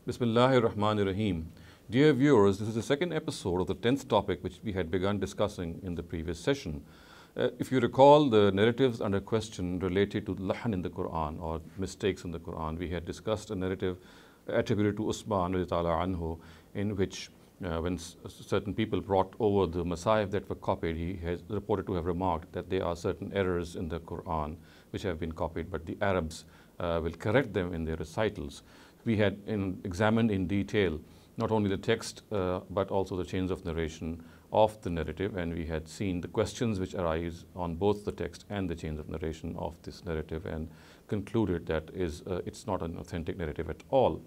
Bismillahir Rahmanir Rahim. Dear viewers, this is the second episode of the 10th topic which we had begun discussing in the previous session. If you recall the narratives under question related to Lahn in the Qur'an or mistakes in the Qur'an, we had discussed a narrative attributed to Uthman anhu, in which when certain people brought over the Messiah that were copied, he has reported to have remarked that there are certain errors in the Qur'an which have been copied, but the Arabs will correct them in their recitals. We had examined in detail not only the text but also the chains of narration of the narrative, and we had seen the questions which arise on both the text and the chains of narration of this narrative and concluded that it's not an authentic narrative at all.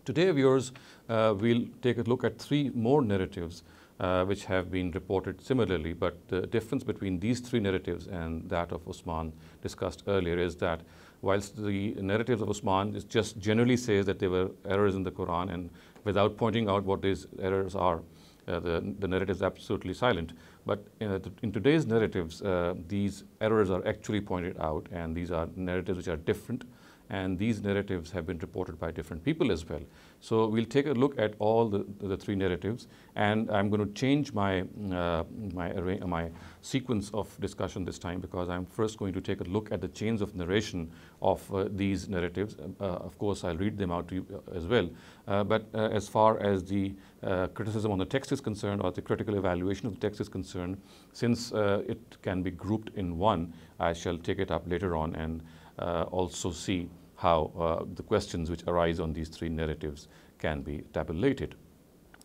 Today, viewers, we'll take a look at three more narratives which have been reported similarly, but the difference between these three narratives and that of Uthman discussed earlier is that whilst the narratives of Uthman just generally says that there were errors in the Quran, and without pointing out what these errors are, the narrative is absolutely silent. But in today's narratives, these errors are actually pointed out, and these are narratives which are different, and these narratives have been reported by different people as well. So we'll take a look at all the three narratives, and I'm going to change my sequence of discussion this time, because I'm first going to take a look at the chains of narration of these narratives. Of course, I'll read them out to you as well. But as far as the criticism on the text is concerned, or the critical evaluation of the text is concerned, since it can be grouped in one, I shall take it up later on and also see how the questions which arise on these three narratives can be tabulated.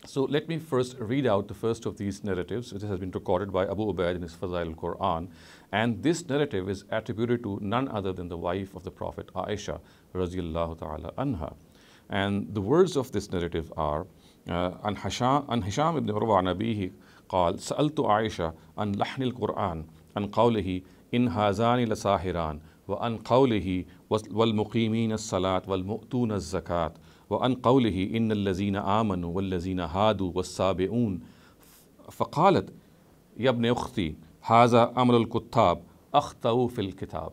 So let me first read out the first of these narratives. This has been recorded by Abu Ubaid in his Fazail al-Qur'an, and this narrative is attributed to none other than the wife of the Prophet, Aisha radiyallahu ta'ala anha. And the words of this narrative are, An Hisham ibn Urwa nabihi قال سألت عائشة عن لحن القرآن عن قوله إن هذان لساحران وعن قوله والمقيمين الصلاة والمؤتون الزكاة وعن قوله إن الذين آمنوا والذين هادوا والسابئون فقالت يا ابن أختي هذا أمر الكتاب أخطأوا في الكتاب.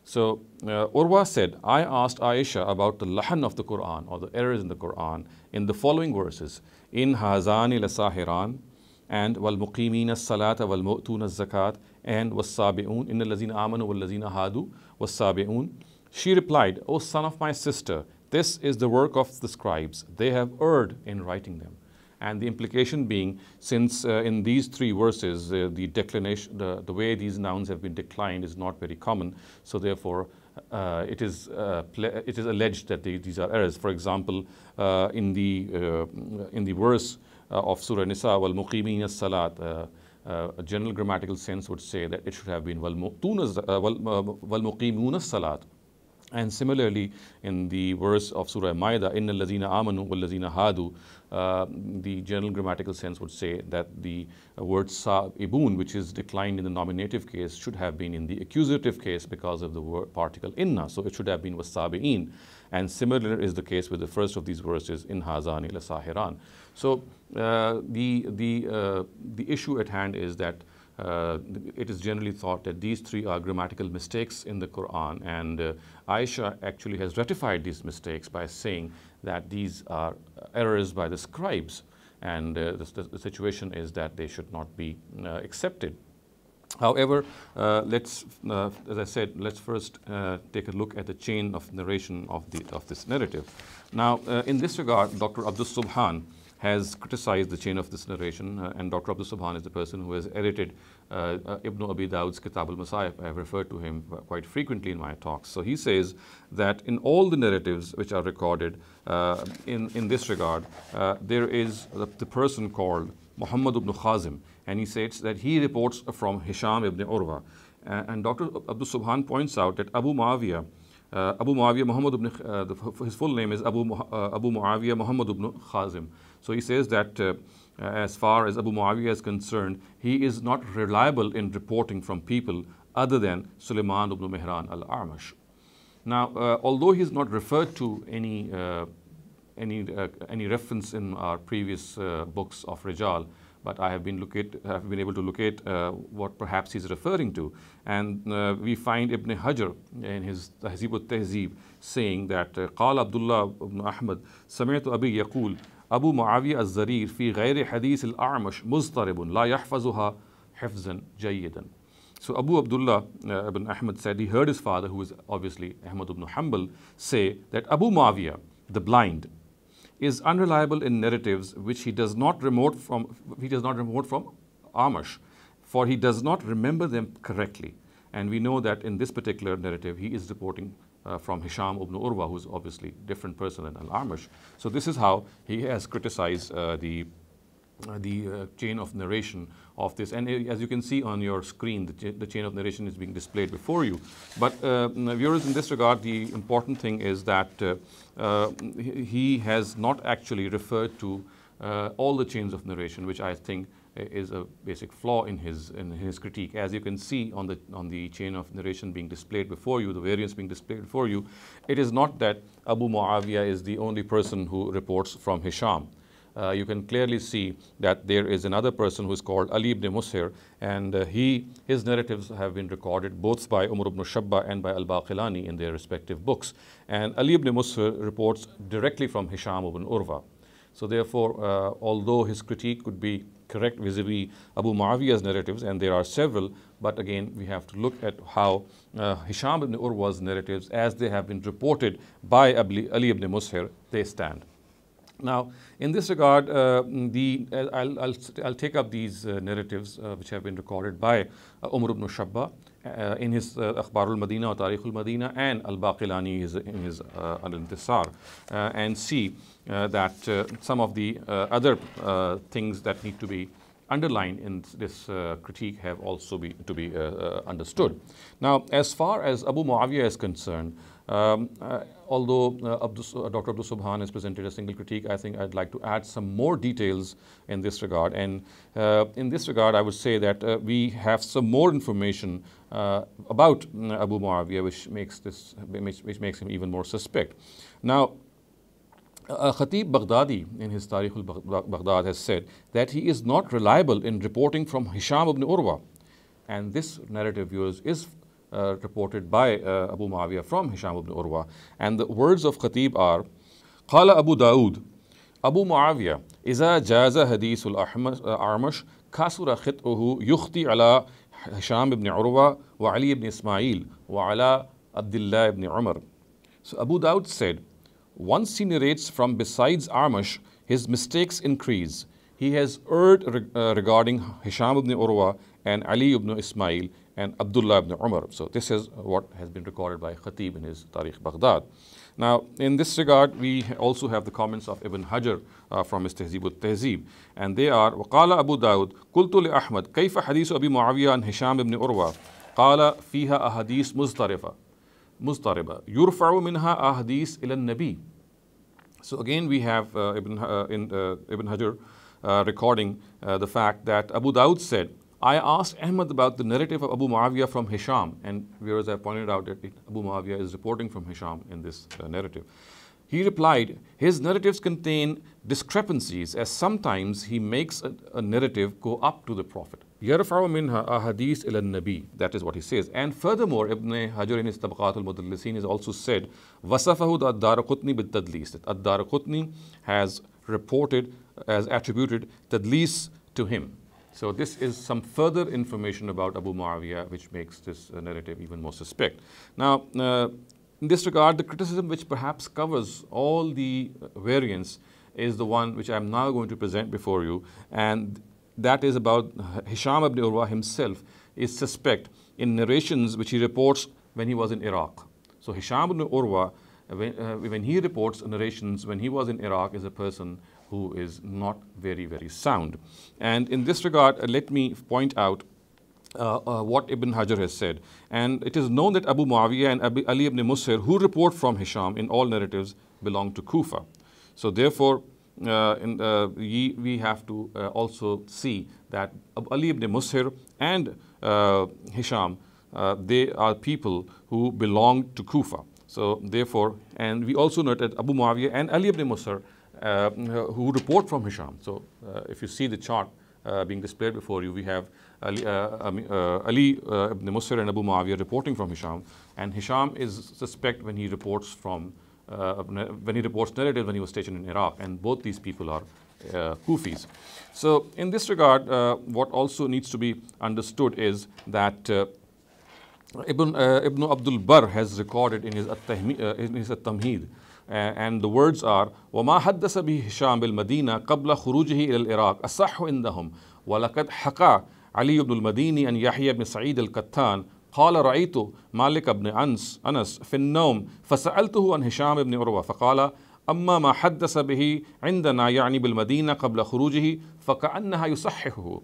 So Urwa said, I asked Aisha about the lahn of the Quran, or the errors in the Quran, in the following verses: In hazani lasahiran, and wal muqimina salata wal mu'tuna zakat, and was sabi'un, inna lazina amanu wal lazina hadu was sabi'un. She replied, O son of my sister, this is the work of the scribes. They have erred in writing them. And the implication being, since in these three verses, the declination, the way these nouns have been declined is not very common, so therefore it is alleged that these are errors. For example, in the verse of Surah Nisa, wal muqimina salat, a general grammatical sense would say that it should have been wal muqimuna salat. And similarly, in the verse of Surah Maida, Inna lazina amanu wal lazina hadu, the general grammatical sense would say that the word sa'ibun, which is declined in the nominative case, should have been in the accusative case because of the word particle inna. So it should have been wasabi'in. And similar is the case with the first of these verses, in hazani la sahiran. So the issue at hand is that it is generally thought that these three are grammatical mistakes in the Quran, and Aisha actually has rectified these mistakes by saying that these are errors by the scribes, and the situation is that they should not be accepted. However, as I said, let's first take a look at the chain of narration of this narrative. Now, in this regard, Dr. Abdul Subhan has criticized the chain of this narration, and Dr. Abdul Subhan is the person who has edited Ibn Abi Dawud's Kitab al-Masahif. I have referred to him quite frequently in my talks. So he says that in all the narratives which are recorded in this regard, there is the person called Muhammad ibn Khazim, and he says that he reports from Hisham ibn Urwa. And Dr. Abdul Subhan points out that Abu Muawiyah Muhammad ibn, his full name is Abu Muawiyah Muhammad ibn Khazim. So he says that as far as Abu Muawiyah is concerned, he is not reliable in reporting from people other than Sulaiman ibn Mihran al-A'mash. Now, although he is not referred to any reference in our previous books of Rijal, but I have been able to locate what perhaps he's referring to. And we find Ibn Hajar in his Tahzib al-Tahzib saying that قال Abdullah ibn Ahmad سمعت أبي يقول أبو معاوية الزرير في غير حديث الأعمش مضطرب لا يحفظها حفظا جيدا. So Abu Abdullah ibn Ahmad said he heard his father, who is obviously Ahmad ibn Hanbal, say that Abu Muawiyah, the blind, is unreliable in narratives which he does not remote from Amash, for he does not remember them correctly. And we know that in this particular narrative, he is reporting from Hisham ibn Urwa, who is obviously a different person than Al-Amash. So this is how he has criticized the chain of narration of this. And as you can see on your screen, the chain of narration is being displayed before you. But viewers, in this regard, the important thing is that he has not actually referred to all the chains of narration, which I think is a basic flaw in his critique. As you can see on the chain of narration being displayed before you, the variants being displayed before you, it is not that Abu Muawiyah is the only person who reports from Hisham. You can clearly see that there is another person who is called Ali ibn Mushir, and his narratives have been recorded both by Umar ibn Shabba and by Al-Baqilani in their respective books. And Ali ibn Mushir reports directly from Hisham ibn Urwa. So therefore, although his critique could be correct vis-a-vis Abu Muawiyah's narratives, and there are several, but again, we have to look at how Hisham ibn Urwa's narratives, as they have been reported by Ali ibn Mushir, they stand. Now, in this regard, I'll take up these narratives which have been recorded by Umar ibn Shabba in his Akhbar al-Madina or Tarikh al-Madina, and Al-Baqilani in his Al-Intisar, and see that some of the other things that need to be underlined in this critique have also to be understood. Now, as far as Abu Muawiyah is concerned, although Dr. Abdul Subhan has presented a single critique, I think I'd like to add some more details in this regard. And in this regard, I would say that we have some more information about Abu Muawiyah, which makes him even more suspect. Now, Khatib Baghdadi in his Tarikh al-Baghdad has said that he is not reliable in reporting from Hisham ibn Urwa. And this narrative, viewers, is reported by Abu Muawiyah from Hisham ibn Urwa. And the words of Khatib are, قال أبو داود أبو معاوية إذا جاز حديث الأعمش كسر خطئه يخطي على هشام بن عروة وعلي بن إسماعيل وعلى عبد الله بن عمر. So Abu Dawud said, once he narrates from besides Amash, his mistakes increase. He has erred regarding Hisham ibn Urwa and Ali ibn Ismail and Abdullah ibn Umar. So this is what has been recorded by Khatib in his Tarikh Baghdad. Now, in this regard, we also have the comments of Ibn Hajar from his Tahzib al-Tahzib, and they are, وقال أبو داود قلت لأحمد كيف حديث أبي معاوية عن هشام بن عروة قال فيها أحاديث مضطربة يرفع منها أحاديث إلى النبي. So again, we have Ibn Hajar recording the fact that Abu Dawud said, I asked Ahmad about the narrative of Abu Muawiyah from Hisham, and viewers have pointed out that Abu Muawiyah is reporting from Hisham in this narrative. He replied, his narratives contain discrepancies, as sometimes he makes a narrative go up to the Prophet. يَرْفَعُ مِنْهَا أَحَادِيث إِلَى النَّبِي. That is what he says. And furthermore, Ibn Hajar in his Tabaqat al-Mudallisin has also said, وَصَفَهُ الدَّارَقُطْنِي بِالتَّدْلِيس. That Ad-Daraqutni has reported, has attributed tadlis to him. So this is some further information about Abu Muawiyah, which makes this narrative even more suspect. Now, in this regard, the criticism which perhaps covers all the variants is the one which I am now going to present before you, and that is about Hisham ibn Urwa himself is suspect in narrations which he reports when he was in Iraq. So Hisham ibn Urwa, when he reports narrations when he was in Iraq, is a person who is not very, very sound. And in this regard, let me point out what Ibn Hajar has said. And it is known that Abu Muawiyah and Ali ibn Musir, who report from Hisham in all narratives, belong to Kufa. So therefore, we have to also see that Ali ibn Musir and Hisham, they are people who belong to Kufa. So therefore, and we also note that Abu Muawiyah and Ali ibn Musir who report from Hisham. So if you see the chart being displayed before you, we have Ali ibn Musir and Abu Muawiyah reporting from Hisham, and Hisham is suspect when he reports narratives when he was stationed in Iraq, and both these people are Kufis. So in this regard, what also needs to be understood is that Ibn Abdul Barr has recorded in his At-Tamheed, and the words are وَمَا حَدَّثَ بِهِ هِشَامُ بِالْمَدِينَةِ قَبْلَ خُرُوجِهِ إِلَى الْعِرَاقِ أَصَحُّ عِنْدَهُمْ وَلَقَدْ حَكَى علي بن المديني أن يحيى بن سعيد القطان قال رأيت مالك بن أنس في النوم فسألته عن هشام بن عروة فقال أما ما حدث به عندنا يعني بالمدينة قبل خروجه فكأنها يصححه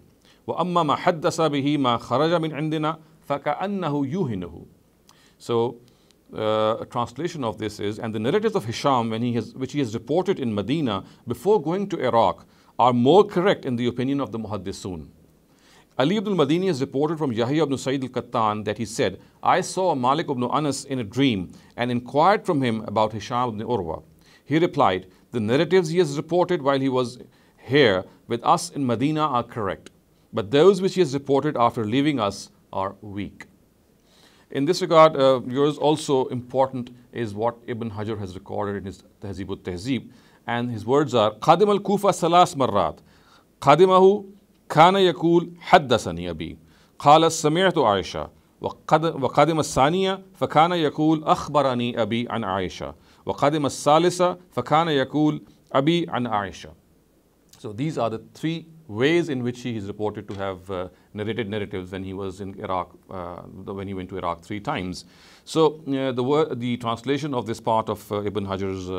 وأما ما حدث به ما خرج من عندنا فكأنه يوهنه. So a translation of this is, and the narratives of Hisham which he has reported in Medina before going to Iraq are more correct in the opinion of the Muhaddisun. Ali ibn al-Madini has reported from Yahya ibn Sa'id al-Qattan that he said, I saw Malik ibn Anas in a dream and inquired from him about Hisham ibn Urwa. He replied, the narratives he has reported while he was here with us in Medina are correct, but those which he has reported after leaving us are weak. In this regard, yours also important is what Ibn Hajar has recorded in his Tahzib al-Tahzib, and his words are, قادم الكوفة ثلاث مرات قادمه كان يقول حدثني أبي قال سمعت عائشة وقادم الثانية فكان يقول أخبرني أبي عن عائشة وقادم الثالثة فكان يقول أبي عن عائشة. So these are the three ways in which he is reported to have narrated narratives when he was in Iraq, when he went to Iraq 3 times. So the translation of this part of Ibn Hajar's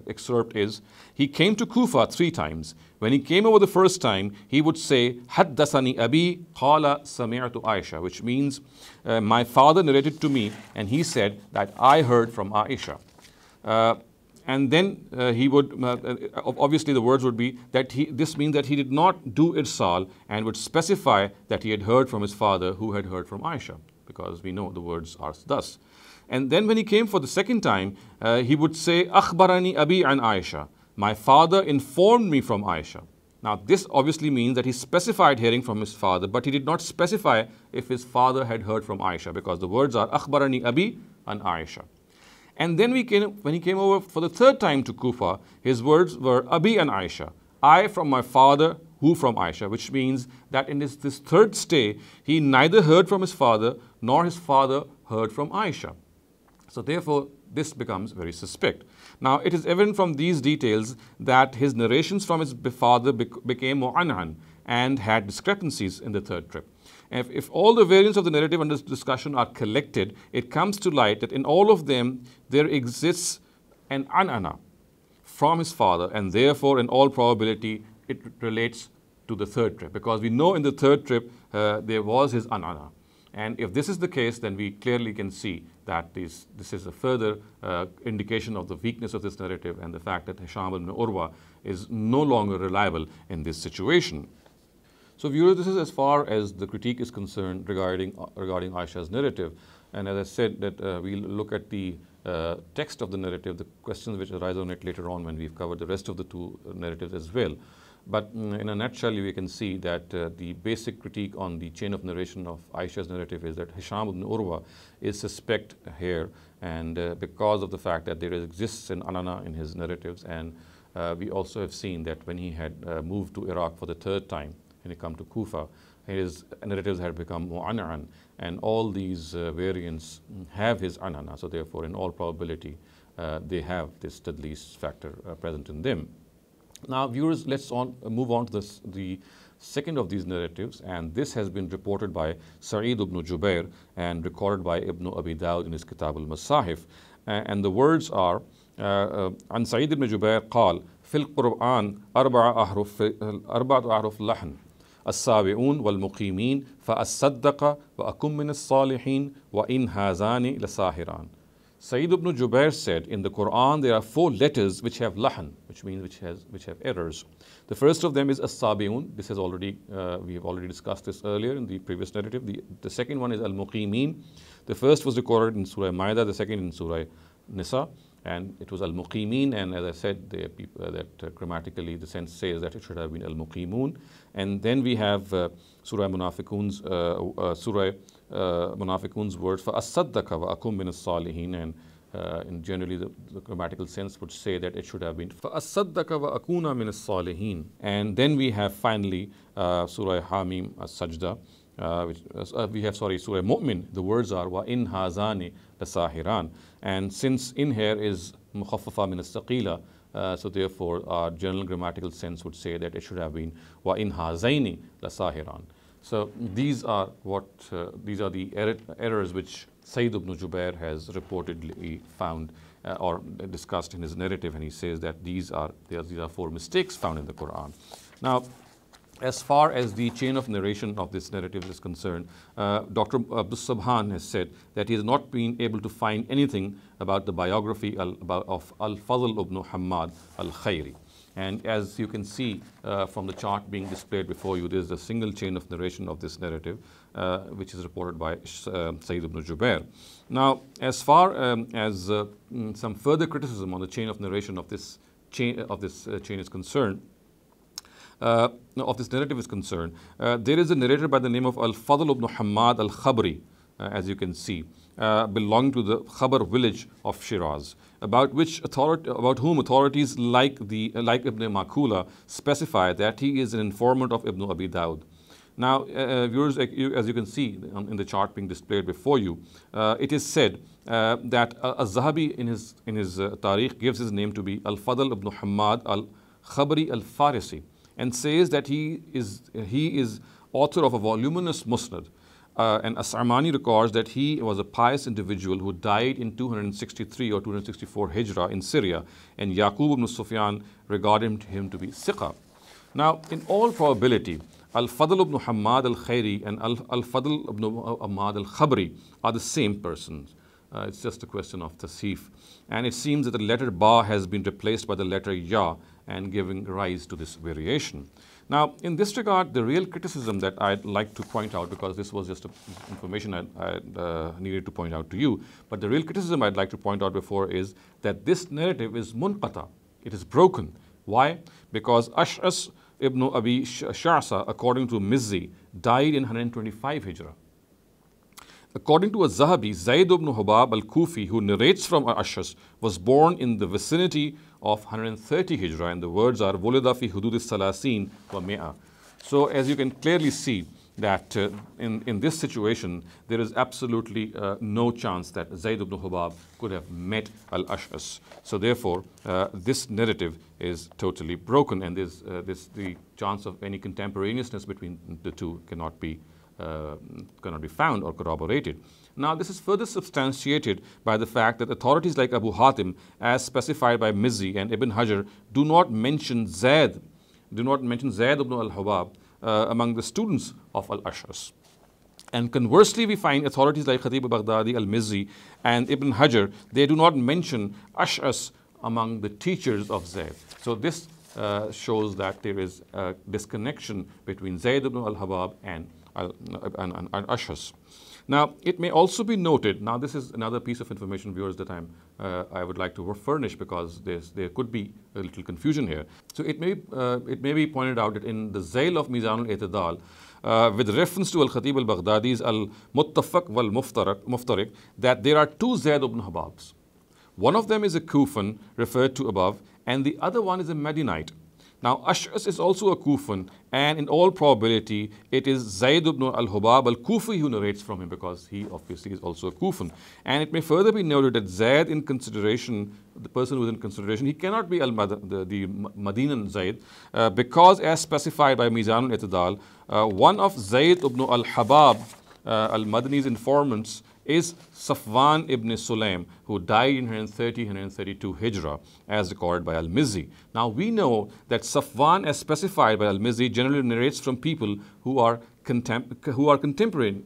excerpt is, he came to Kufa 3 times. When he came over the first time, he would say, Haddasani Abi qala sami'tu Aisha, which means my father narrated to me and he said that I heard from Aisha. And then he would, obviously the words would be that this means that he did not do irsal and would specify that he had heard from his father who had heard from Aisha, because we know the words are thus. And then when he came for the second time, he would say, Akhbarani Abi an Aisha, my father informed me from Aisha. Now this obviously means that he specified hearing from his father, but he did not specify if his father had heard from Aisha, because the words are Akhbarani Abi an Aisha. And then when he came over for the 3rd time to Kufa, his words were Abi and Aisha, I from my father, who from Aisha, which means that in this 3rd stay, he neither heard from his father nor his father heard from Aisha. So therefore, this becomes very suspect. Now, it is evident from these details that his narrations from his father became mu'an'an and had discrepancies in the 3rd trip. If all the variants of the narrative under discussion are collected, it comes to light that in all of them there exists an an'ana from his father, and therefore in all probability it relates to the 3rd trip, because we know in the 3rd trip there was his an'ana. And if this is the case, then we clearly can see that this is a further indication of the weakness of this narrative and the fact that Hisham ibn Urwa is no longer reliable in this situation. So viewers, this is as far as the critique is concerned regarding Aisha's narrative. And as I said, that we'll look at the text of the narrative, the questions which arise on it later on when we've covered the rest of the 2 narratives as well. But in a nutshell, we can see that the basic critique on the chain of narration of Aisha's narrative is that Hisham ibn Urwa is suspect here, and because of the fact that there exists an anana in his narratives, and we also have seen that when he had moved to Iraq for the 3rd time, when he come to Kufa, his narratives had become mu'an'an, and all these variants have his anana. So therefore, in all probability, they have this tadlis factor present in them. Now, viewers, let's move on to the second of these narratives, and this has been reported by Sa'id ibn Jubayr and recorded by Ibn Abi Dawud in his Kitab al-Masahif. And the words are, عن سعيد بن جبير قال في القرآن 4 أحرف لحن السابعون والمقيمين فأصدق وأكن من الصالحين وإن هذان لساحران. Sayyid ibn Jubayr said, in the Quran there are 4 letters which have lahn, which means which have errors. The first of them is as-sabi'un. This has already we have already discussed this earlier in the previous narrative. The second one is al-muqimeen. The first was recorded in Surah Ma'idah, the second in Surah Nisa. and it was al-muqimin, and as I said, that grammatically the sense says that it should have been al-muqimun. And then we have Surah Munafiqun's Munafiqun's words for as-saddaka wa akum min as-salihin, and in generally the grammatical sense would say that it should have been for as-saddaka wa akuna min as-salihin. And then we have finally Surah Hamim as-sajda, we have Surah Mu'min. The words are wa in hazani lasahiran, and since in here is mukhaffafa min as-saqila, so therefore our general grammatical sense would say that it should have been wa in hazaini lasahiran. So these are the errors which Sayyid ibn Jubayr has reportedly found or discussed in his narrative, and he says that these are 4 mistakes found in the Quran. Now, as far as the chain of narration of this narrative is concerned, Dr. Abdul Subhan has said that he has not been able to find anything about the biography of Al-Fadl ibn Hamad al-Khayri. And as you can see from the chart being displayed before you, there is a single chain of narration of this narrative, which is reported by Sayyid ibn Jubayr. Now, as far as some further criticism on the chain of narration of this chain is concerned, of this narrative is concerned, there is a narrator by the name of Al-Fadl ibn Hamad al-Khabri, as you can see, belonging to the Khabar village of Shiraz, about whom authorities like Ibn Makula specify that he is an informant of Ibn Abi Dawud. Now, viewers, as you can see in the chart being displayed before you, it is said that Az-Zahabi in his Tariq gives his name to be Al-Fadl ibn Hamad al-Khabri al-Farisi, and says that he is author of a voluminous musnad. And As-Sam'ani records that he was a pious individual who died in 263 or 264 Hijrah in Syria, and Yaqub ibn Sufyan regarded him to be Siqa. Now, in all probability, Al-Fadl ibn Hamad al-Khayri and Al-Fadl ibn Hamad al-Khabri are the same persons. It's just a question of tasheef. And it seems that the letter Ba has been replaced by the letter Ya, and giving rise to this variation. Now, in this regard, the real criticism that I'd like to point out, because this was just information I needed to point out to you, but the real criticism I'd like to point out before is that this narrative is munqata. It is broken. Why? Because Ash'as ibn Abi Sha'sa, according to Mizzi, died in 125 Hijrah. According to Az-Zahabi, Zayd ibn Hubab al-Kufi, who narrates from Ash'as, was born in the vicinity of 130 Hijrah, and the words are Wulida fi hudud as-salasin wa mi'a. So as you can clearly see that in this situation, there is absolutely no chance that Zayd ibn Hubab could have met al-Ash'as. So therefore, this narrative is totally broken, and the chance of any contemporaneousness between the two cannot be found or corroborated. Now, this is further substantiated by the fact that authorities like Abu Hatim, as specified by Mizzi and Ibn Hajar, do not mention Zayd ibn al-Hubab among the students of al-Ash'as. And conversely, we find authorities like Khatib al-Baghdadi, al-Mizzi, and Ibn Hajar, they do not mention Ash'as among the teachers of Zayd. So this shows that there is a disconnection between Zayd ibn al-Hubab and Ash'as. Now, it may also be noted, now this is another piece of information, viewers, that I would like to furnish, because there could be a little confusion here. So it may be pointed out that in the Zail of Mizan al-I'tidal, with reference to Al-Khatib al-Baghdadi's Al-Muttafaq wal-Muftariq, that there are 2 Zayd ibn Hubabs. One of them is a Kufan, referred to above, and the other one is a Medinite. Now, Ash'as is also a Kufan, and in all probability, it is Zayd ibn al-Hubab al-Kufi who narrates from him, because he obviously is also a Kufan. And it may further be noted that Zayd, in consideration, the person who is in consideration, he cannot be the Madinan Zayd, because as specified by Mizan al-I'tidal, one of Zayd ibn al-Habab al-Madani's informants is Safwan ibn Sulaim, who died in 132 Hijrah, as recorded by Al-Mizzi. Now, we know that Safwan, as specified by Al-Mizzi, generally narrates from people who are contemporaries.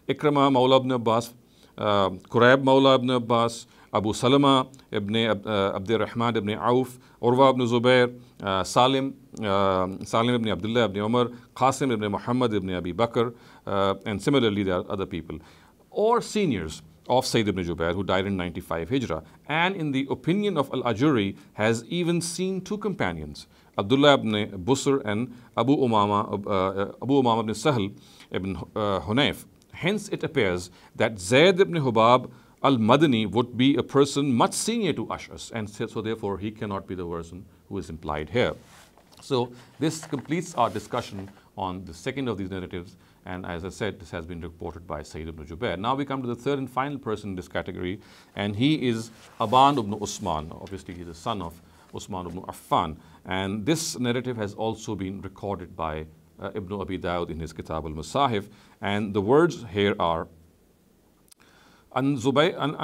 Ikrama Mawla ibn Abbas, Qurayb Mawla ibn Abbas, Abu Salama ibn Abdurrahman ibn Auf, Urwa ibn Zubayr, Salim ibn Abdullah ibn Umar, Qasim ibn Muhammad ibn Abi Bakr, and similarly there are other people. Or seniors of Sayyid ibn Jubayr, who died in 95 Hijrah, and in the opinion of Al-Ajuri, has even seen two companions, Abdullah ibn Busr and Abu Umama ibn Sahl ibn Hunayf. Hence it appears that Zayd ibn Hubab al-Madani would be a person much senior to Ash'as, and so therefore he cannot be the person who is implied here. So this completes our discussion on the second of these narratives, and as I said, this has been reported by Sayyid ibn Jubayr. Now we come to the third and final person in this category, and he is Aban ibn Uthman. Obviously he's the son of Uthman ibn Affan, and this narrative has also been recorded by Ibn Abi Dawud in his Kitab al-Masahif, and the words here are عن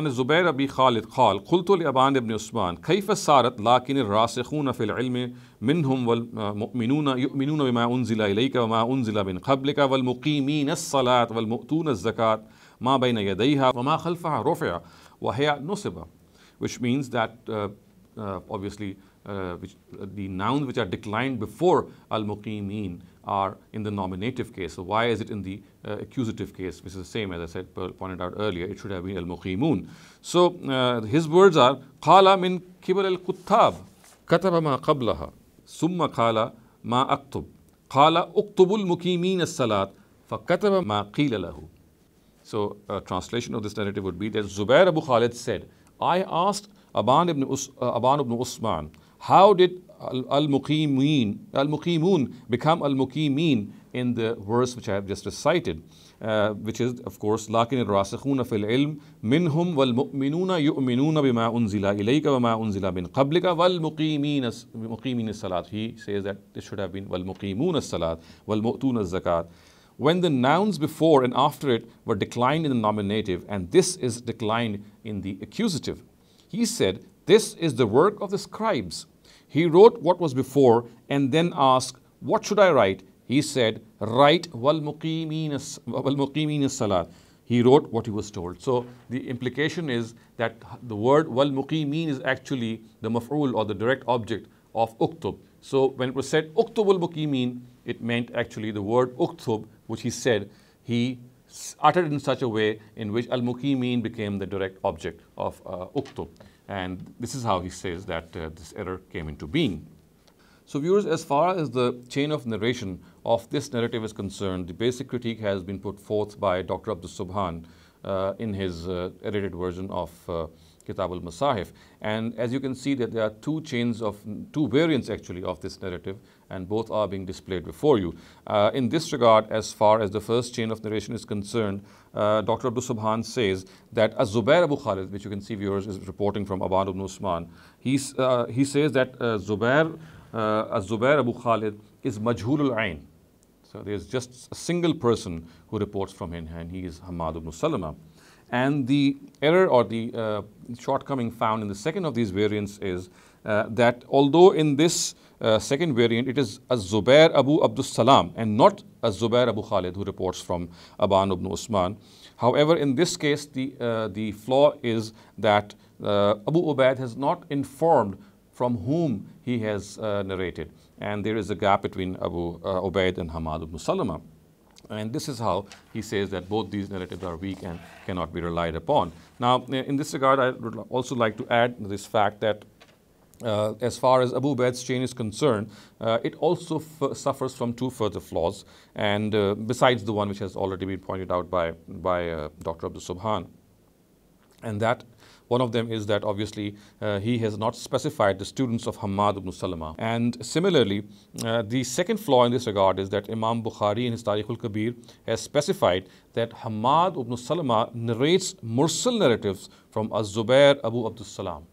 الزبير أبي خالد قال قلت لأبان ابن عثمان كيف صارت لكن الراسخون في العلم منهم والمؤمنون يؤمنون بما أنزل إليك وما أنزل من قبلك والمقيمين الصلاة والمؤتون الزكاة ما بين يديها وما خلفها رفع وهي نصب, which means that obviously the nouns which are declined before al-muqimin are in the nominative case. So why is it in the accusative case, which is the same as I said, pointed out earlier? It should have been al-muqimun. So his words are qala min kibal al-kuttab kataba ma qablaha summa qala ma aktub qala uktubul muqimin as-salat fakataba ma qila lahu. So a translation of this narrative would be that Zubair Abu Khalid said, I asked Aban ibn Uthman, how did al-muqimun become al-muqimin in the verse which I have just recited, which is of course lakin al-rasikhuna fil ilm minhum wal mu'minuna yu'minuna bima unzila ilayka wa ma unzila min qablika wal muqimin as-salat. He says that this should have been wal muqimun as-salat wal mu'tun az-zakat. When the nouns before and after it were declined in the nominative, and this is declined in the accusative, he said, this is the work of the scribes. He wrote what was before and then asked, what should I write? He said, write wal muqimin as-salat. He wrote what he was told. So the implication is that the word wal muqimin is actually the maf'ul or the direct object of uktub. So when it was said uktub wal muqimin, it meant actually the word uktub, which he said, he uttered in such a way in which al-muqimin became the direct object of uktub. And this is how he says that this error came into being. So viewers, as far as the chain of narration of this narrative is concerned, the basic critique has been put forth by Dr. Abdul Subhan in his edited version of Kitab al-Masahif. And as you can see that there are two variants actually of this narrative, and both are being displayed before you. In this regard, as far as the first chain of narration is concerned, Dr. Abdul Subhan says that Az-Zubair Abu Khalid, which you can see viewers is reporting from Aban ibn Uthman, he says that Az-Zubair Abu Khalid is Majhul al-Ain. So there's just a single person who reports from him, and he is Ahmad ibn Salama. And the error or the shortcoming found in the second of these variants is that although in this second variant it is Az-Zubair Abu Abdus Salam and not Az-Zubair Abu Khalid who reports from Aban ibn Uthman. However, in this case the flaw is that Abu Ubaid has not informed from whom he has narrated, and there is a gap between Abu Ubaid and Ahmad ibn Salama. And this is how he says that both these narratives are weak and cannot be relied upon. Now, in this regard, I would also like to add this fact that as far as Abu Ubaid's chain is concerned, it also suffers from two further flaws, and besides the one which has already been pointed out by Dr. Abdul Subhan. And that one of them is that obviously he has not specified the students of Ahmad ibn Salama. And similarly, the second flaw in this regard is that Imam Bukhari in his Tarikh al-Kabir has specified that Ahmad ibn Salama narrates mursal narratives from Az-Zubair Abu Abdus Salam.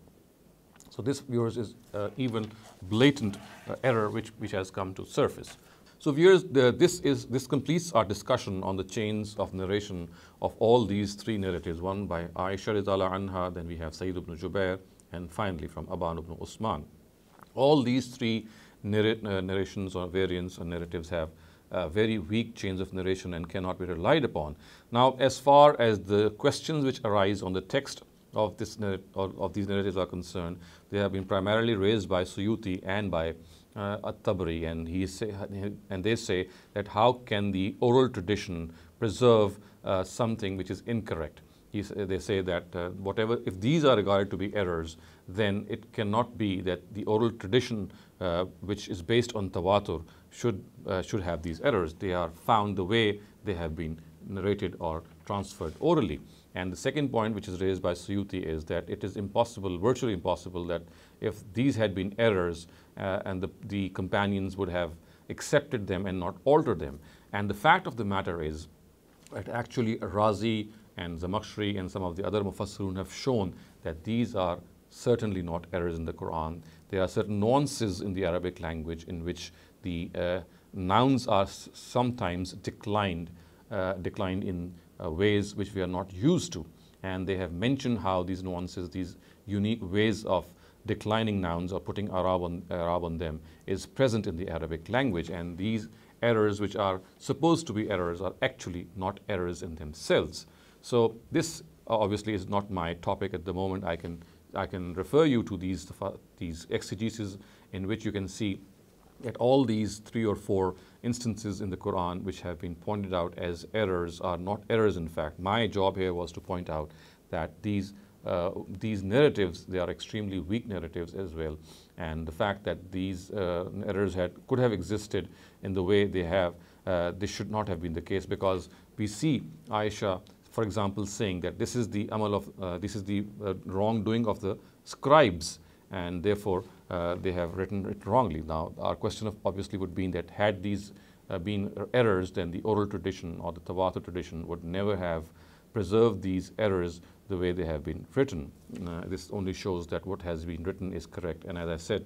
So this, viewers, is even blatant error which has come to surface. So viewers, this completes our discussion on the chains of narration of all these three narratives, one by Aisha Rizala Anha, then we have Sayyid ibn Jubayr, and finally from Aban ibn Uthman. All these three narrations or variants or narratives have very weak chains of narration and cannot be relied upon. Now, as far as the questions which arise on the text of these narratives are concerned, they have been primarily raised by Suyuti and by At-Tabari, and they say that how can the oral tradition preserve something which is incorrect? they say that whatever, if these are regarded to be errors, then it cannot be that the oral tradition, which is based on tawatur, should have these errors. They are found the way they have been narrated or transferred orally. And the second point, which is raised by Suyuti, is that it is impossible, virtually impossible, that if these had been errors and the companions would have accepted them and not altered them. And the fact of the matter is that actually Razi and Zamakhshari and some of the other Mufassirun have shown that these are certainly not errors in the Quran. There are certain nuances in the Arabic language in which the nouns are sometimes declined in ways which we are not used to. And they have mentioned how these nuances, these unique ways of declining nouns or putting Arab on them is present in the Arabic language. And these errors, which are supposed to be errors, are actually not errors in themselves. So this obviously is not my topic at the moment. I can refer you to these exegesis in which you can see that all these 3 or 4 instances in the Quran which have been pointed out as errors are not errors in fact. My job here was to point out that these narratives, they are extremely weak narratives as well. And the fact that these errors could have existed in the way they have, this should not have been the case, because we see Aisha, for example, saying that this is the amal of, this is the wrongdoing of the scribes, and therefore they have written it wrongly. Now, our question obviously would be that had these been errors, then the oral tradition or the tawatur tradition would never have preserved these errors the way they have been written. This only shows that what has been written is correct. And as I said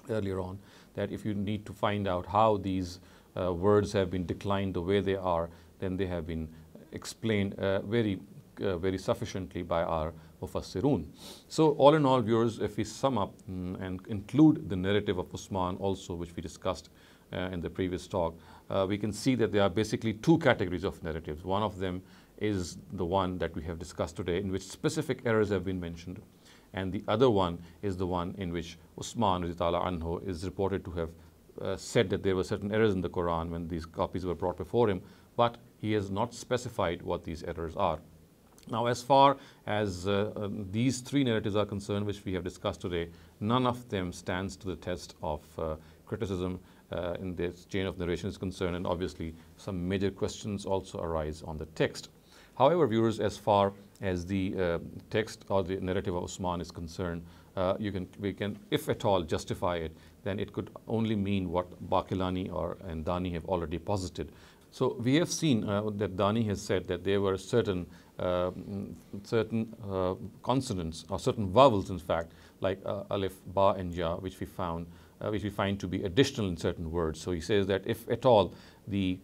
earlier on, that if you need to find out how these words have been declined the way they are, then they have been explained very sufficiently by our Mufassirun. So all in all, viewers, if we sum up and include the narrative of Usman also, which we discussed in the previous talk, we can see that there are basically 2 categories of narratives. One of them is the one that we have discussed today, in which specific errors have been mentioned. And the other one is the one in which Usman anhu is reported to have said that there were certain errors in the Quran when these copies were brought before him, but he has not specified what these errors are. Now, as far as these 3 narratives are concerned, which we have discussed today, none of them stands to the test of criticism in this chain of narration is concerned, and obviously some major questions also arise on the text. However, viewers, as far as the text or the narrative of Usman is concerned, we can, if at all, justify it, then it could only mean what Baqillani and Dani have already posited. So we have seen that Dani has said that there were certain consonants or certain vowels, in fact, like alif, ba, and ya, which we find to be additional in certain words. So he says that if at all the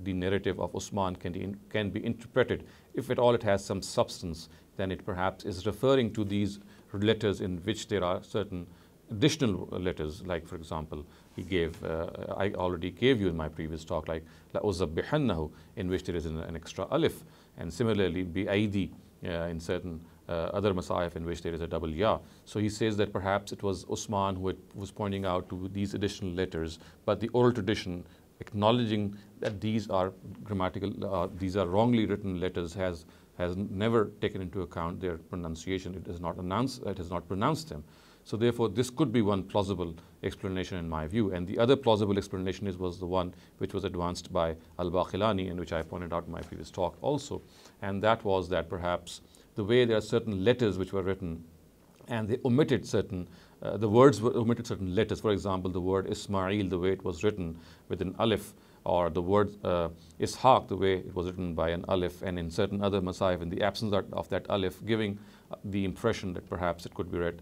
narrative of Usman can be interpreted, if at all it has some substance, then it perhaps is referring to these letters in which there are certain additional letters. Like, for example, he gave, I already gave you in my previous talk, like la uzabbihannahu, in which there is an extra alif, and similarly bi-aidi in certain other masahif in which there is a double ya. So he says that perhaps it was Usman who was pointing out to these additional letters, but the oral tradition, acknowledging that these are grammatical, these are wrongly written letters, has never taken into account their pronunciation. It has not pronounced them. So therefore, this could be one plausible explanation in my view. And the other plausible explanation was the one which was advanced by Al-Baqillani, and which I pointed out in my previous talk also. And that was that perhaps the way there are certain letters which were written, and they omitted certain, the words were omitted certain letters. For example, the word Ismail, the way it was written with an alif, or the word Ishaq, the way it was written by an alif, and in certain other masahif, in the absence of that alif, giving the impression that perhaps it could be read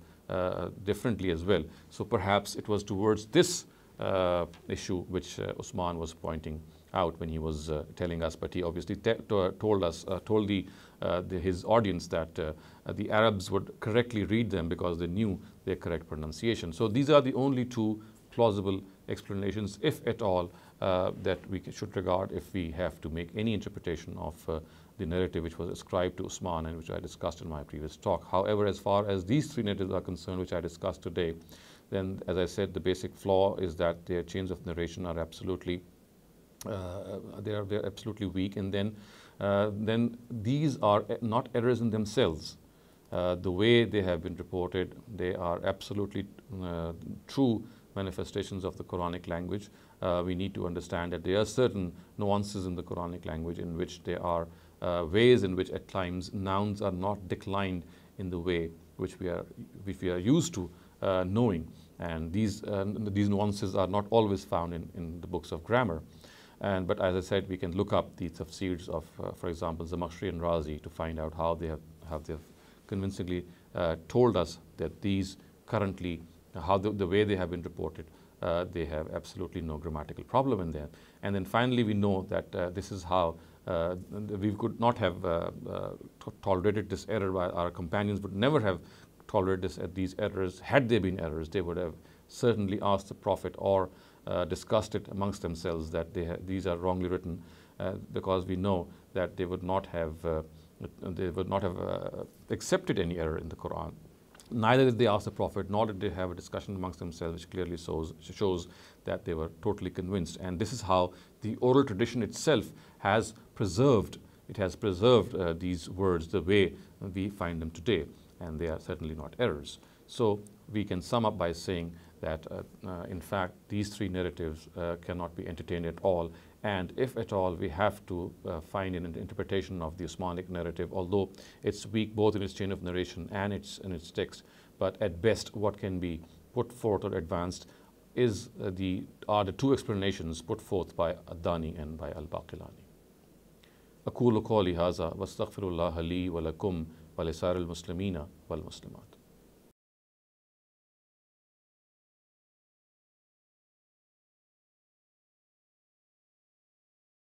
differently as well. So perhaps it was towards this issue which Usman was pointing out when he was telling us, but he obviously told his audience that the Arabs would correctly read them because they knew their correct pronunciation. So these are the only 2 plausible explanations, if at all, that we should regard if we have to make any interpretation of the narrative which was ascribed to Usman and which I discussed in my previous talk. However, as far as these 3 narratives are concerned, which I discussed today, then, as I said, the basic flaw is that their chains of narration are absolutely they're absolutely weak. And then these are not errors in themselves. The way they have been reported, they are absolutely true manifestations of the Quranic language. We need to understand that there are certain nuances in the Quranic language in which there are ways in which at times nouns are not declined in the way which we are used to knowing. And these nuances are not always found in the books of grammar. But as I said, we can look up the tafsirs of, for example, Zamakhshari and Razi to find out how they have convincingly told us that these currently, how the way they have been reported, they have absolutely no grammatical problem in there. And then finally, we know that this is how we could not have tolerated this error. By our companions would never have tolerated these errors. Had they been errors, they would have certainly asked the Prophet or discussed it amongst themselves that these are wrongly written, because we know that they would not have accepted any error in the Quran. Neither did they ask the Prophet, nor did they have a discussion amongst themselves, which clearly shows that they were totally convinced. And this is how the oral tradition itself has preserved. It has preserved these words the way we find them today, and they are certainly not errors. So we can sum up by saying that in fact these three narratives cannot be entertained at all, and if at all we have to find an interpretation of the Osmanic narrative, although it's weak both in its chain of narration and in its text, but at best what can be put forth or advanced are the two explanations put forth by Ad-Dani and by Al-Baqillani. أقول قولي هذا واستغفر الله لي ولكم ولسائر المسلمين والمسلمات.